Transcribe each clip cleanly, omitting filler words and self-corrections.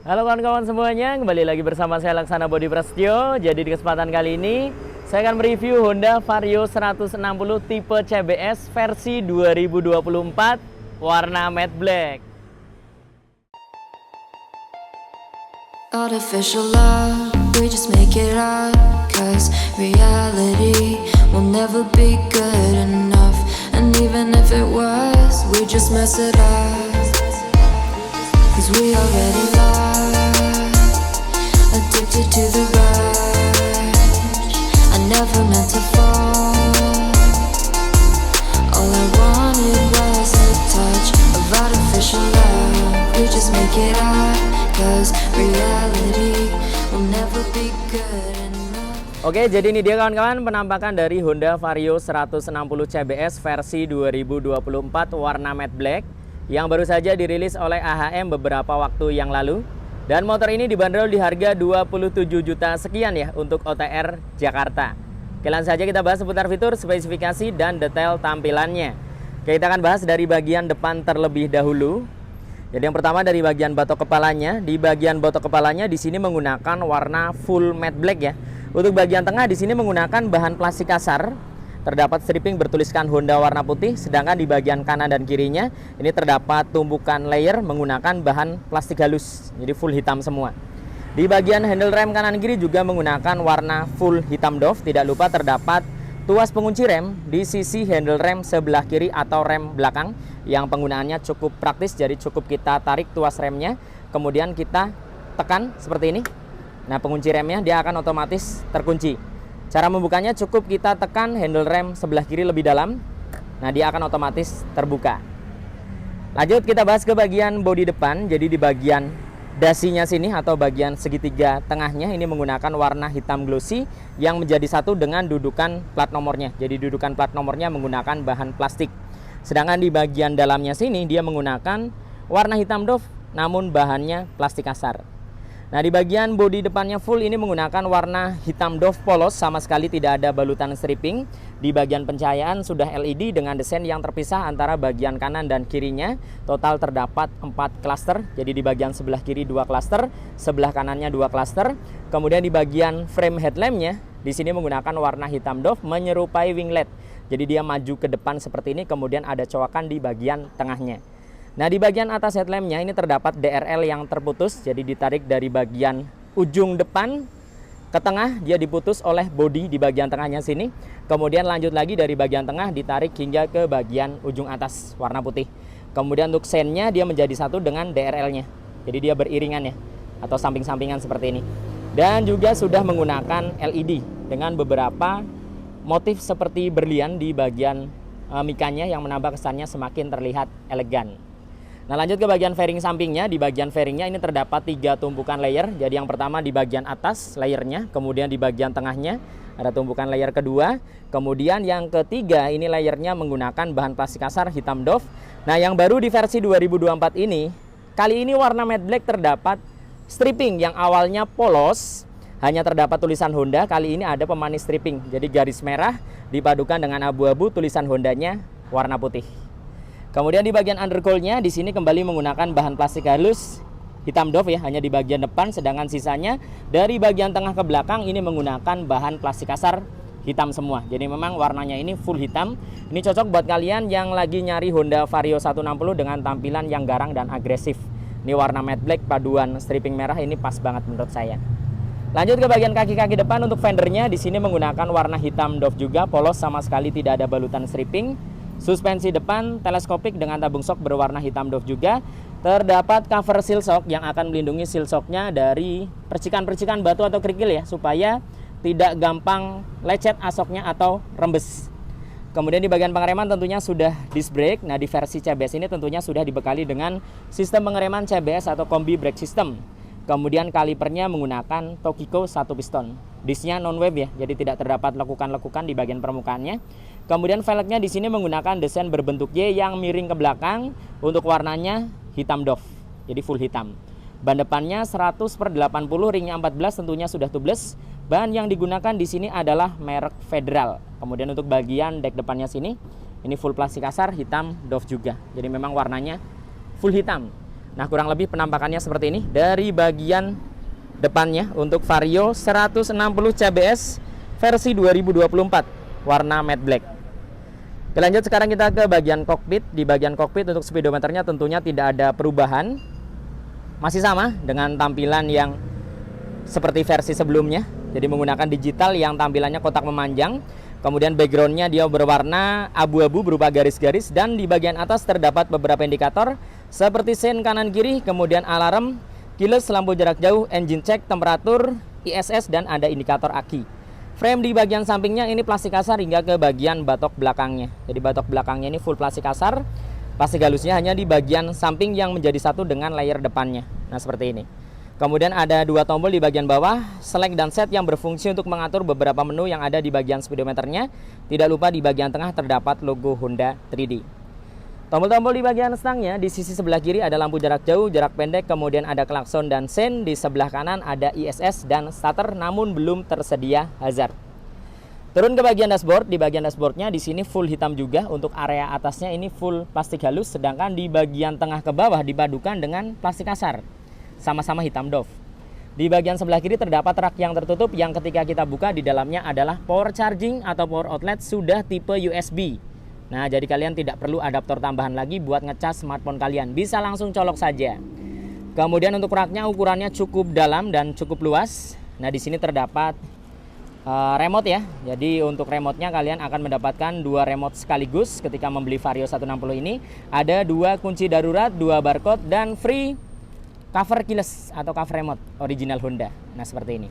Halo kawan-kawan semuanya, kembali lagi bersama saya Laksana Bodi Prasetyo. Jadi di kesempatan kali ini saya akan mereview Honda Vario 160 tipe CBS versi 2024 warna matte black. Artificial love, we just make it up, 'cause reality will never be good enough. And even if it was, we just mess it up, 'cause we already lost, addicted to the rush. I never meant to fall, all I wanted was a touch of artificial love. We just make it up, 'cause reality will never be good enough. Oke, jadi ini dia kawan-kawan penampakan dari Honda Vario 160 CBS versi 2024 warna matte black yang baru saja dirilis oleh AHM beberapa waktu yang lalu. Dan motor ini dibanderol di harga 27 juta sekian ya untuk OTR Jakarta. Oke, langsung saja kita bahas seputar fitur, spesifikasi, dan detail tampilannya. Oke, kita akan bahas dari bagian depan terlebih dahulu. Jadi yang pertama dari bagian batok kepalanya. Di bagian batok kepalanya di sini menggunakan warna full matte black ya. Untuk bagian tengah di sini menggunakan bahan plastik kasar. Terdapat stripping bertuliskan Honda warna putih, sedangkan di bagian kanan dan kirinya ini terdapat tumpukan layer menggunakan bahan plastik halus, jadi full hitam semua. Di bagian handle rem kanan kiri juga menggunakan warna full hitam doff. Tidak lupa terdapat tuas pengunci rem di sisi handle rem sebelah kiri atau rem belakang yang penggunaannya cukup praktis, jadi cukup kita tarik tuas remnya, kemudian kita tekan seperti ini. Nah, pengunci remnya dia akan otomatis terkunci. Cara membukanya cukup kita tekan handle rem sebelah kiri lebih dalam. Nah, dia akan otomatis terbuka. Lanjut kita bahas ke bagian bodi depan. Jadi di bagian dasinya sini atau bagian segitiga tengahnya ini menggunakan warna hitam glossy yang menjadi satu dengan dudukan plat nomornya. Jadi dudukan plat nomornya menggunakan bahan plastik. Sedangkan di bagian dalamnya sini dia menggunakan warna hitam doff namun bahannya plastik kasar. Nah, di bagian bodi depannya full ini menggunakan warna hitam doff polos, sama sekali tidak ada balutan stripping. Di bagian pencahayaan sudah LED dengan desain yang terpisah antara bagian kanan dan kirinya. Total terdapat 4 klaster. Jadi di bagian sebelah kiri 2 klaster, sebelah kanannya 2 klaster. Kemudian di bagian frame headlampnya di sini menggunakan warna hitam doff menyerupai winglet. Jadi dia maju ke depan seperti ini, kemudian ada cowakan di bagian tengahnya. Nah, di bagian atas headlampnya ini terdapat DRL yang terputus, jadi ditarik dari bagian ujung depan ke tengah, dia diputus oleh bodi di bagian tengahnya sini. Kemudian lanjut lagi dari bagian tengah ditarik hingga ke bagian ujung atas warna putih. Kemudian untuk sennya dia menjadi satu dengan DRL-nya, jadi dia beriringan ya, atau samping-sampingan seperti ini. Dan juga sudah menggunakan LED dengan beberapa motif seperti berlian di bagian mikanya yang menambah kesannya semakin terlihat elegan. Nah, lanjut ke bagian fairing sampingnya. Di bagian fairingnya ini terdapat 3 tumpukan layer. Jadi yang pertama di bagian atas layernya, kemudian di bagian tengahnya ada tumpukan layer kedua, kemudian yang ketiga ini layernya menggunakan bahan plastik kasar hitam doff. Nah, yang baru di versi 2024 ini, kali ini warna matte black terdapat stripping yang awalnya polos, hanya terdapat tulisan Honda. Kali ini ada pemanis stripping, jadi garis merah dipadukan dengan abu-abu, tulisan Hondanya warna putih. Kemudian di bagian undercoil-nya di sini kembali menggunakan bahan plastik halus hitam doff ya, hanya di bagian depan, sedangkan sisanya dari bagian tengah ke belakang ini menggunakan bahan plastik kasar hitam semua. Jadi memang warnanya ini full hitam. Ini cocok buat kalian yang lagi nyari Honda Vario 160 dengan tampilan yang garang dan agresif. Ini warna matte black paduan stripping merah ini pas banget menurut saya. Lanjut ke bagian kaki-kaki depan. Untuk fendernya di sini menggunakan warna hitam doff juga, polos, sama sekali tidak ada balutan stripping. Suspensi depan teleskopik dengan tabung shock berwarna hitam doff juga. Terdapat cover seal shock yang akan melindungi seal shocknya dari percikan-percikan batu atau kerikil ya, supaya tidak gampang lecet asoknya atau rembes. Kemudian di bagian pengereman tentunya sudah disc brake. Nah, di versi CBS ini tentunya sudah dibekali dengan sistem pengereman CBS atau combi brake system. Kemudian kalipernya menggunakan Tokiko 1 piston. Disknya non-web ya, jadi tidak terdapat lekukan-lekukan di bagian permukaannya. Kemudian velgnya di sini menggunakan desain berbentuk Y yang miring ke belakang. Untuk warnanya hitam doff, jadi full hitam. Ban depannya 100/80, ringnya 14, tentunya sudah tubeless. Ban yang digunakan di sini adalah merek Federal. Kemudian untuk bagian dek depannya sini, ini full plastik kasar hitam doff juga. Jadi memang warnanya full hitam. Nah, kurang lebih penampakannya seperti ini dari bagian depannya untuk Vario 160 CBS versi 2024 warna matte black. Oke, lanjut sekarang kita ke bagian kokpit. Di bagian kokpit untuk speedometernya tentunya tidak ada perubahan, masih sama dengan tampilan yang seperti versi sebelumnya. Jadi menggunakan digital yang tampilannya kotak memanjang. Kemudian backgroundnya dia berwarna abu-abu berupa garis-garis, dan di bagian atas terdapat beberapa indikator seperti sein kanan kiri, kemudian alarm, keyless, lampu jarak jauh, engine check, temperatur, ISS, dan ada indikator aki. Frame di bagian sampingnya ini plastik kasar hingga ke bagian batok belakangnya. Jadi batok belakangnya ini full plastik kasar. Plastik halusnya hanya di bagian samping yang menjadi satu dengan layer depannya. Nah, seperti ini. Kemudian ada dua tombol di bagian bawah, select dan set, yang berfungsi untuk mengatur beberapa menu yang ada di bagian speedometernya. Tidak lupa di bagian tengah terdapat logo Honda 3D. Tombol-tombol di bagian stangnya, di sisi sebelah kiri ada lampu jarak jauh, jarak pendek, kemudian ada klakson dan sein. Di sebelah kanan ada ISS dan starter, namun belum tersedia hazard. Turun ke bagian dashboard. Di bagian dashboardnya di sini full hitam juga. Untuk area atasnya ini full plastik halus, sedangkan di bagian tengah ke bawah dipadukan dengan plastik kasar, sama-sama hitam doff. Di bagian sebelah kiri terdapat rak yang tertutup yang ketika kita buka di dalamnya adalah power charging atau power outlet sudah tipe USB. Nah, jadi kalian tidak perlu adaptor tambahan lagi buat ngecas smartphone kalian, bisa langsung colok saja. Kemudian untuk raknya ukurannya cukup dalam dan cukup luas. Nah, di sini terdapat remote ya. Jadi untuk remote-nya kalian akan mendapatkan dua remote sekaligus ketika membeli Vario 160 ini. Ada dua kunci darurat, dua barcode, dan free cover keyless atau cover remote original Honda. Nah, seperti ini.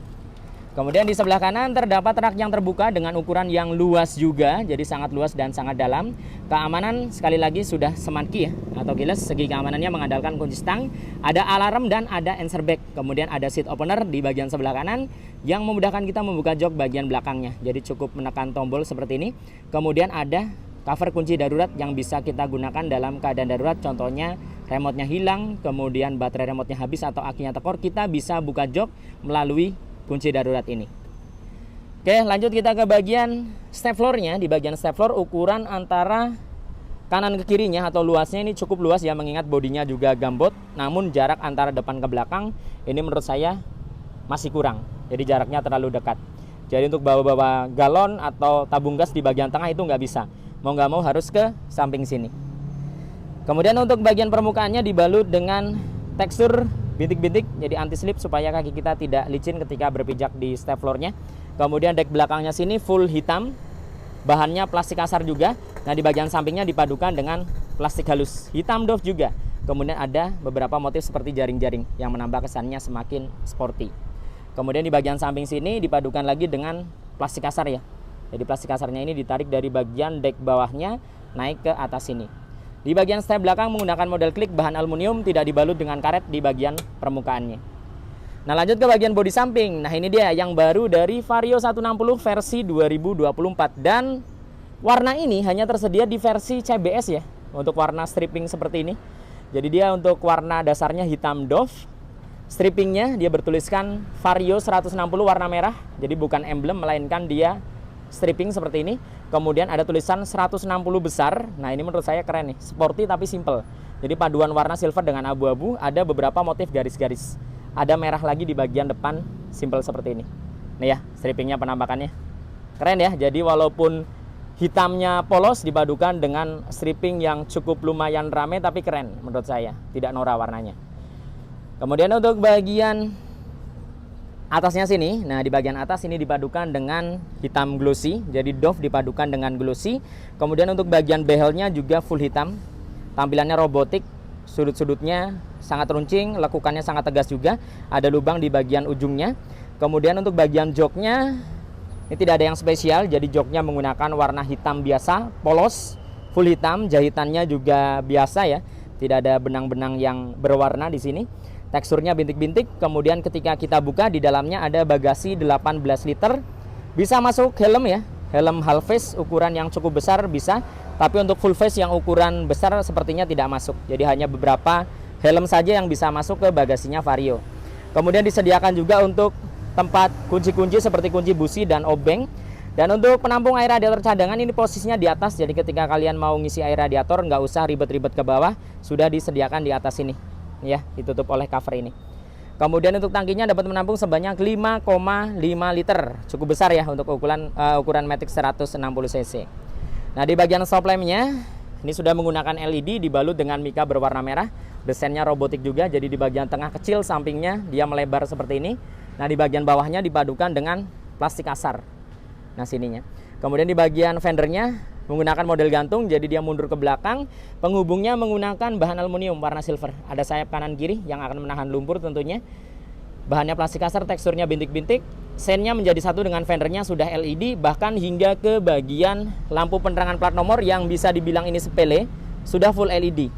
Kemudian di sebelah kanan terdapat rak yang terbuka dengan ukuran yang luas juga, jadi sangat luas dan sangat dalam. Keamanan sekali lagi sudah smart key ya, atau keyless. Segi keamanannya mengandalkan kunci stang, ada alarm dan ada answer back. Kemudian ada seat opener di bagian sebelah kanan yang memudahkan kita membuka jok bagian belakangnya. Jadi cukup menekan tombol seperti ini. Kemudian ada cover kunci darurat yang bisa kita gunakan dalam keadaan darurat. Contohnya remote-nya hilang, kemudian baterai remote-nya habis atau akinya tekor, kita bisa buka jok melalui kunci darurat ini. Oke, lanjut kita ke bagian step floor-nya. Di bagian step floor ukuran antara kanan ke kirinya atau luasnya ini cukup luas ya, mengingat bodinya juga gambot. Namun jarak antara depan ke belakang ini menurut saya masih kurang. Jadi jaraknya terlalu dekat. Jadi untuk bawa-bawa galon atau tabung gas di bagian tengah itu nggak bisa. Mau nggak mau harus ke samping sini. Kemudian untuk bagian permukaannya dibalut dengan tekstur bintik-bintik, jadi anti slip supaya kaki kita tidak licin ketika berpijak di step floor-nya. Kemudian dek belakangnya sini full hitam, bahannya plastik kasar juga. Nah, di bagian sampingnya dipadukan dengan plastik halus hitam doff juga. Kemudian ada beberapa motif seperti jaring-jaring yang menambah kesannya semakin sporty. Kemudian di bagian samping sini dipadukan lagi dengan plastik kasar ya. Jadi plastik kasarnya ini ditarik dari bagian dek bawahnya naik ke atas sini. Di bagian step belakang menggunakan model klik bahan aluminium, tidak dibalut dengan karet di bagian permukaannya. Nah, lanjut ke bagian bodi samping. Nah, ini dia yang baru dari Vario 160 versi 2024. Dan warna ini hanya tersedia di versi CBS ya, untuk warna stripping seperti ini. Jadi dia untuk warna dasarnya hitam doff. Strippingnya dia bertuliskan Vario 160 warna merah. Jadi bukan emblem, melainkan dia stripping seperti ini. Kemudian ada tulisan 160 besar. Nah, ini menurut saya keren nih, sporty tapi simple. Jadi paduan warna silver dengan abu-abu, ada beberapa motif garis-garis. Ada merah lagi di bagian depan, simple seperti ini. Nih ya, strippingnya penampakannya keren ya. Jadi walaupun hitamnya polos dipadukan dengan stripping yang cukup lumayan rame tapi keren menurut saya, tidak norak warnanya. Kemudian untuk bagian atasnya sini, nah di bagian atas ini dipadukan dengan hitam glossy, jadi doff dipadukan dengan glossy. Kemudian untuk bagian behelnya juga full hitam, tampilannya robotik, sudut-sudutnya sangat runcing, lekukannya sangat tegas juga, ada lubang di bagian ujungnya. Kemudian untuk bagian joknya ini tidak ada yang spesial, jadi joknya menggunakan warna hitam biasa, polos, full hitam, jahitannya juga biasa ya, tidak ada benang-benang yang berwarna di sini. Teksturnya bintik-bintik. Kemudian ketika kita buka, di dalamnya ada bagasi 18 liter. Bisa masuk helm ya, helm half face ukuran yang cukup besar bisa. Tapi untuk full face yang ukuran besar sepertinya tidak masuk. Jadi hanya beberapa helm saja yang bisa masuk ke bagasinya Vario. Kemudian disediakan juga untuk tempat kunci-kunci seperti kunci busi dan obeng. Dan untuk penampung air radiator cadangan ini posisinya di atas. Jadi ketika kalian mau ngisi air radiator nggak usah ribet-ribet ke bawah, sudah disediakan di atas ini. ya, ditutup oleh cover ini. Kemudian untuk tangkinya dapat menampung sebanyak 5,5 liter. Cukup besar ya untuk ukuran Matic 160 cc. Nah, di bagian stop lampnya ini sudah menggunakan LED dibalut dengan mika berwarna merah. Desainnya robotik juga, jadi di bagian tengah kecil, sampingnya dia melebar seperti ini. Nah, di bagian bawahnya dipadukan dengan plastik kasar. Nah, sininya. Kemudian di bagian fendernya menggunakan model gantung, jadi dia mundur ke belakang. Penghubungnya menggunakan bahan aluminium warna silver. Ada sayap kanan kiri yang akan menahan lumpur tentunya. Bahannya plastik kasar, teksturnya bintik-bintik. Sennya menjadi satu dengan fendernya sudah LED, bahkan hingga ke bagian lampu penerangan plat nomor yang bisa dibilang ini sepele, sudah full LED.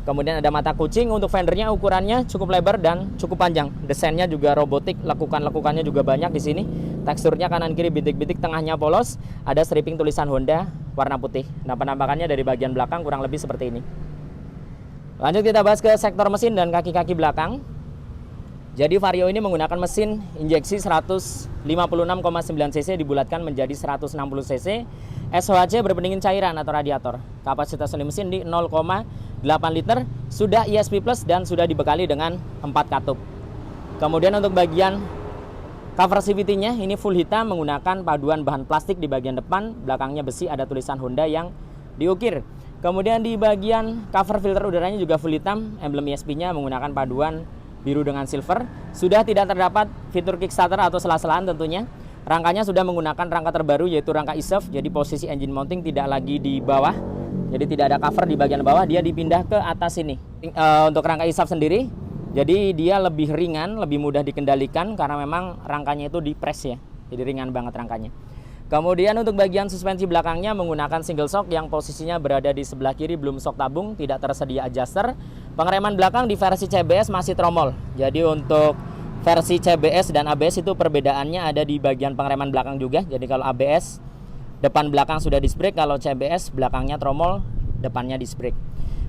Kemudian ada mata kucing. Untuk fendernya ukurannya cukup lebar dan cukup panjang. Desainnya juga robotik, lekukan-lekukannya juga banyak di sini. Teksturnya kanan kiri bintik-bintik, tengahnya polos. Ada stripping tulisan Honda warna putih. Nah, penampakannya dari bagian belakang kurang lebih seperti ini. Lanjut kita bahas ke sektor mesin dan kaki-kaki belakang. Jadi Vario ini menggunakan mesin injeksi 156,9 cc dibulatkan menjadi 160 cc. SOHC berpendingin cairan atau radiator. Kapasitas mesin di 0,8 liter. Sudah ESP Plus dan sudah dibekali dengan 4 katup. Kemudian untuk bagian cover CVT-nya ini full hitam menggunakan paduan bahan plastik di bagian depan. Belakangnya besi, ada tulisan Honda yang diukir. Kemudian di bagian cover filter udaranya juga full hitam. Emblem ESP-nya menggunakan paduan biru dengan silver. Sudah tidak terdapat fitur kickstarter atau sela-selaan tentunya. Rangkanya sudah menggunakan rangka terbaru yaitu rangka e-surf. Jadi posisi engine mounting tidak lagi di bawah. Jadi tidak ada cover di bagian bawah, dia dipindah ke atas ini. Untuk rangka e-surf sendiri, jadi dia lebih ringan, lebih mudah dikendalikan karena memang rangkanya itu di press ya. Jadi ringan banget rangkanya. Kemudian untuk bagian suspensi belakangnya menggunakan single shock yang posisinya berada di sebelah kiri, belum shock tabung, tidak tersedia adjuster. Pengereman belakang di versi CBS masih tromol. Jadi untuk versi CBS dan ABS itu perbedaannya ada di bagian pengereman belakang juga. Jadi kalau ABS depan belakang sudah disc brake, kalau CBS belakangnya tromol, depannya disc brake.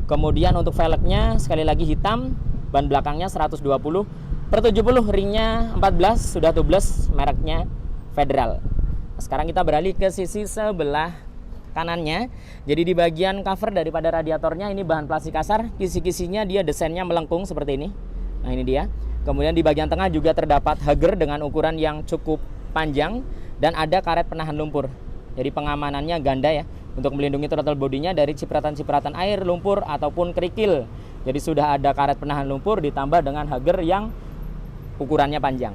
Kemudian untuk velgnya sekali lagi hitam, ban belakangnya 120/70, ringnya 14, sudah tubeless, mereknya Federal. Sekarang kita beralih ke sisi sebelah kanannya. Jadi di bagian cover daripada radiatornya ini bahan plastik kasar. Kisi-kisinya dia desainnya melengkung seperti ini. Nah, ini dia. Kemudian di bagian tengah juga terdapat hugger dengan ukuran yang cukup panjang dan ada karet penahan lumpur. Jadi pengamanannya ganda ya, untuk melindungi throttle bodinya dari cipratan-cipratan air, lumpur ataupun kerikil. Jadi sudah ada karet penahan lumpur ditambah dengan hugger yang ukurannya panjang.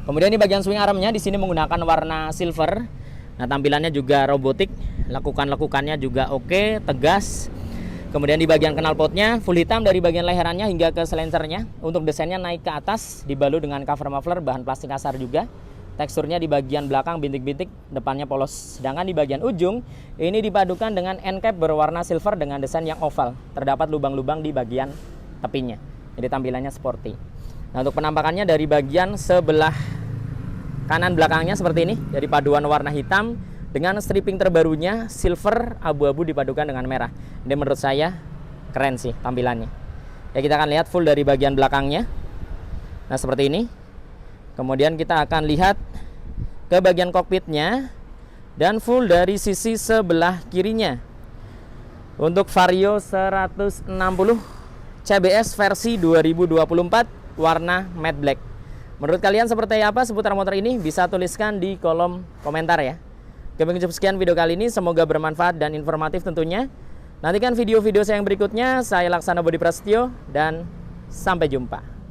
Kemudian di bagian swing armnya di sini menggunakan warna silver. Nah, tampilannya juga robotik, lekukan-lekukannya juga oke, tegas. Kemudian di bagian knalpotnya full hitam dari bagian leherannya hingga ke silencernya. Untuk desainnya naik ke atas, dibalut dengan cover muffler bahan plastik kasar juga. Teksturnya di bagian belakang bintik-bintik, depannya polos. Sedangkan di bagian ujung ini dipadukan dengan end cap berwarna silver dengan desain yang oval. Terdapat lubang-lubang di bagian tepinya. Jadi tampilannya sporty. Nah, untuk penampakannya dari bagian sebelah kanan belakangnya seperti ini. Dari paduan warna hitam dengan stripping terbarunya silver abu-abu dipadukan dengan merah. Ini menurut saya keren sih tampilannya. Ya, kita akan lihat full dari bagian belakangnya. Nah, seperti ini. Kemudian kita akan lihat ke bagian kokpitnya dan full dari sisi sebelah kirinya. Untuk Vario 160 CBS versi 2024 warna matte black. Menurut kalian seperti apa seputar motor ini? Bisa tuliskan di kolom komentar ya. Demikian sekian video kali ini, semoga bermanfaat dan informatif tentunya. Nantikan video-video saya yang berikutnya. Saya Laksana Budi Prasetyo dan sampai jumpa.